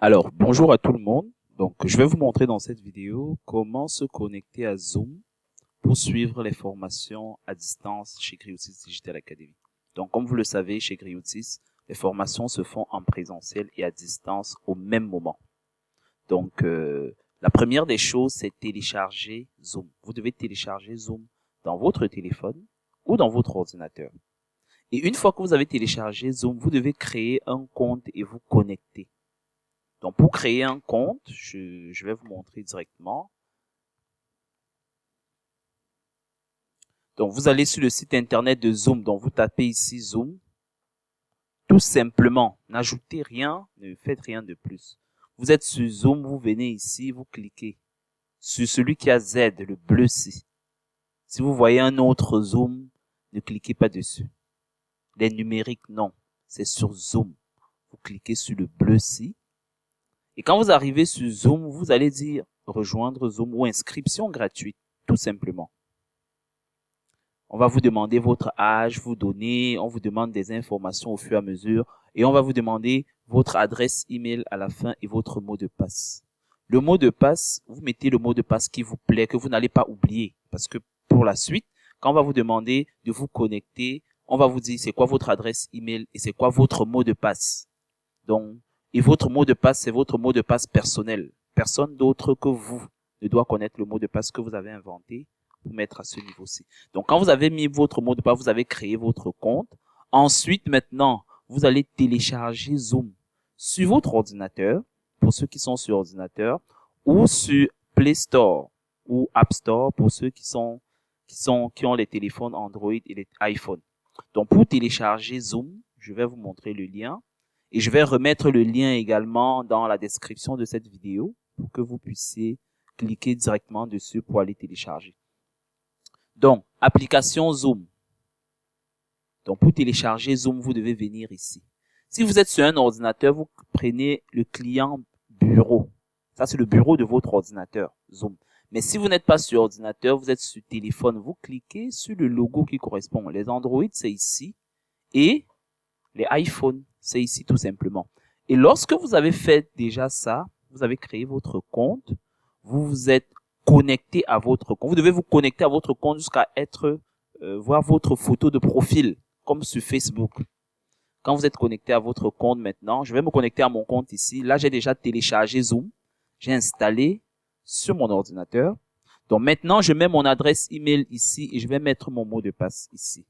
Alors, bonjour à tout le monde. Donc, je vais vous montrer dans cette vidéo comment se connecter à Zoom pour suivre les formations à distance chez Griotis Digital Academy. Donc, comme vous le savez, chez Griotis, les formations se font en présentiel et à distance au même moment. Donc, la première des choses, c'est télécharger Zoom. Vous devez télécharger Zoom dans votre téléphone ou dans votre ordinateur. Et une fois que vous avez téléchargé Zoom, vous devez créer un compte et vous connecter. Donc, pour créer un compte, je vais vous montrer directement. Donc, vous allez sur le site internet de Zoom. Donc, vous tapez ici Zoom. Tout simplement, n'ajoutez rien, ne faites rien de plus. Vous êtes sur Zoom, vous venez ici, vous cliquez sur celui qui a Z, le bleu-ci. Si vous voyez un autre Zoom, ne cliquez pas dessus. Les numériques, non. C'est sur Zoom. Vous cliquez sur le bleu-ci. Et quand vous arrivez sur Zoom, vous allez dire rejoindre Zoom ou inscription gratuite, tout simplement. On va vous demander votre âge, on vous demande des informations au fur et à mesure et on va vous demander votre adresse email à la fin et votre mot de passe. Le mot de passe, vous mettez le mot de passe qui vous plaît, que vous n'allez pas oublier parce que pour la suite, quand on va vous demander de vous connecter, on va vous dire c'est quoi votre adresse email et c'est quoi votre mot de passe. Donc, et votre mot de passe, c'est votre mot de passe personnel. Personne d'autre que vous ne doit connaître le mot de passe que vous avez inventé pour mettre à ce niveau-ci. Donc, quand vous avez mis votre mot de passe, vous avez créé votre compte. Ensuite, maintenant, vous allez télécharger Zoom sur votre ordinateur, pour ceux qui sont sur ordinateur, ou sur Play Store ou App Store pour ceux qui ont les téléphones Android et les iPhones. Donc, pour télécharger Zoom, je vais vous montrer le lien. Et je vais remettre le lien également dans la description de cette vidéo pour que vous puissiez cliquer directement dessus pour aller télécharger. Donc, application Zoom. Donc, pour télécharger Zoom, vous devez venir ici. Si vous êtes sur un ordinateur, vous prenez le client bureau. Ça, c'est le bureau de votre ordinateur, Zoom. Mais si vous n'êtes pas sur ordinateur, vous êtes sur téléphone, vous cliquez sur le logo qui correspond. Les Android, c'est ici. Et les iPhones, c'est ici tout simplement. Et lorsque vous avez fait déjà ça, vous avez créé votre compte, vous vous êtes connecté à votre compte. Vous devez vous connecter à votre compte jusqu'à voir votre photo de profil, comme sur Facebook. Quand vous êtes connecté à votre compte maintenant, je vais me connecter à mon compte ici. Là, j'ai déjà téléchargé Zoom. J'ai installé sur mon ordinateur. Donc maintenant, je mets mon adresse email ici et je vais mettre mon mot de passe ici.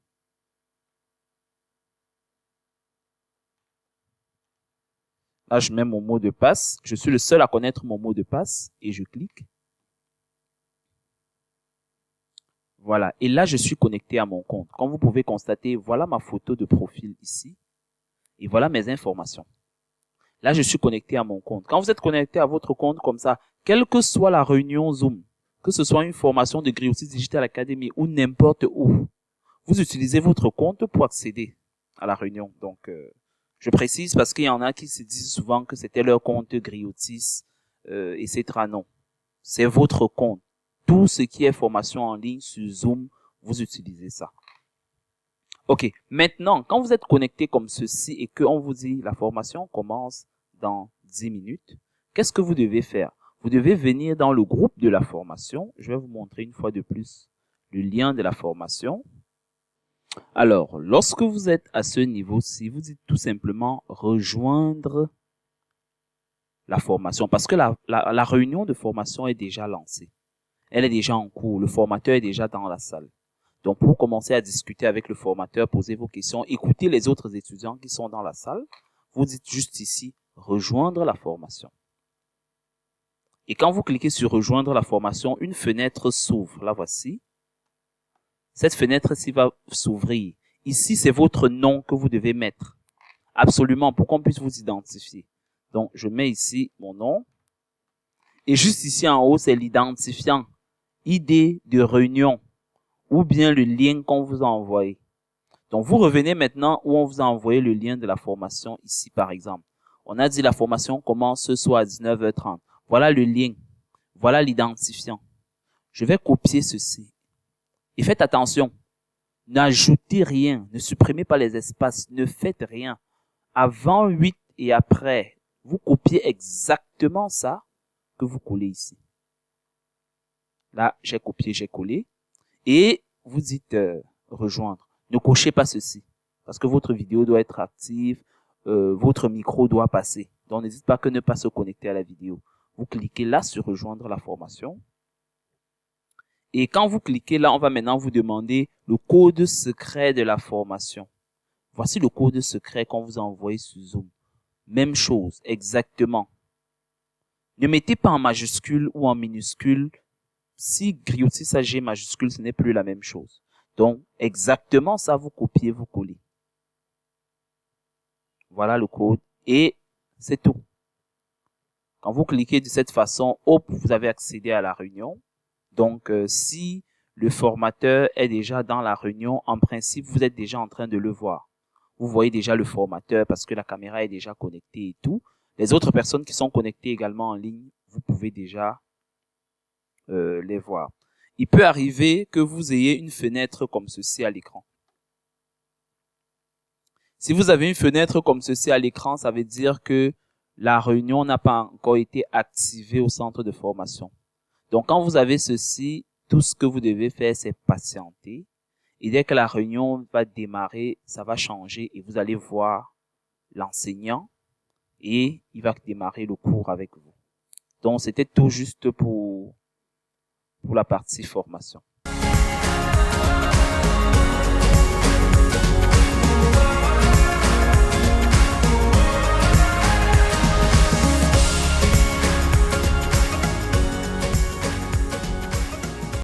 Là, je mets mon mot de passe. Je suis le seul à connaître mon mot de passe et je clique. Voilà. Et là, je suis connecté à mon compte. Comme vous pouvez constater, voilà ma photo de profil ici. Et voilà mes informations. Là, je suis connecté à mon compte. Quand vous êtes connecté à votre compte comme ça, quelle que soit la réunion Zoom, que ce soit une formation de Griotis Digital Academy ou n'importe où, vous utilisez votre compte pour accéder à la réunion. Donc, je précise parce qu'il y en a qui se disent souvent que c'était leur compte Griotis, etc. Non, c'est votre compte. Tout ce qui est formation en ligne sur Zoom, vous utilisez ça. Ok, maintenant, quand vous êtes connecté comme ceci et qu'on vous dit la formation commence dans 10 minutes, qu'est-ce que vous devez faire? Vous devez venir dans le groupe de la formation. Je vais vous montrer une fois de plus le lien de la formation. Alors, lorsque vous êtes à ce niveau-ci, vous dites tout simplement rejoindre la formation parce que la réunion de formation est déjà lancée. Elle est déjà en cours. Le formateur est déjà dans la salle. Donc, pour commencer à discuter avec le formateur, posez vos questions, écoutez les autres étudiants qui sont dans la salle. Vous dites juste ici rejoindre la formation. Et quand vous cliquez sur rejoindre la formation, une fenêtre s'ouvre. La voici. Cette fenêtre-ci va s'ouvrir. Ici, c'est votre nom que vous devez mettre. Absolument, pour qu'on puisse vous identifier. Donc, je mets ici mon nom. Et juste ici en haut, c'est l'identifiant. ID de réunion. Ou bien le lien qu'on vous a envoyé. Donc, vous revenez maintenant où on vous a envoyé le lien de la formation ici, par exemple. On a dit la formation commence ce soir à 19h30. Voilà le lien. Voilà l'identifiant. Je vais copier ceci. Et faites attention. N'ajoutez rien. Ne supprimez pas les espaces. Ne faites rien. Avant 8 et après Vous copiez exactement ça que vous collez ici. Là, j'ai copié, j'ai collé. Et vous dites rejoindre. Ne cochez pas ceci. Parce que votre vidéo doit être active, votre micro doit passer. Donc, n'hésitez pas que ne pas se connecter à la vidéo. Vous cliquez là sur rejoindre la formation. Et quand vous cliquez là, on va maintenant vous demander le code secret de la formation. Voici le code secret qu'on vous a envoyé sur Zoom. Même chose, exactement. Ne mettez pas en majuscule ou en minuscule. Si Griotis AG majuscule, ce n'est plus la même chose. Donc, exactement ça, vous copiez, vous collez. Voilà le code et c'est tout. Quand vous cliquez de cette façon, hop, vous avez accédé à la réunion. Donc, si le formateur est déjà dans la réunion, en principe, vous êtes déjà en train de le voir. Vous voyez déjà le formateur parce que la caméra est déjà connectée et tout. Les autres personnes qui sont connectées également en ligne, vous pouvez déjà les voir. Il peut arriver que vous ayez une fenêtre comme ceci à l'écran. Si vous avez une fenêtre comme ceci à l'écran, ça veut dire que la réunion n'a pas encore été activée au centre de formation. Donc, quand vous avez ceci, tout ce que vous devez faire, c'est patienter. Et dès que la réunion va démarrer, ça va changer et vous allez voir l'enseignant et il va démarrer le cours avec vous. Donc, c'était tout juste pour la partie formation.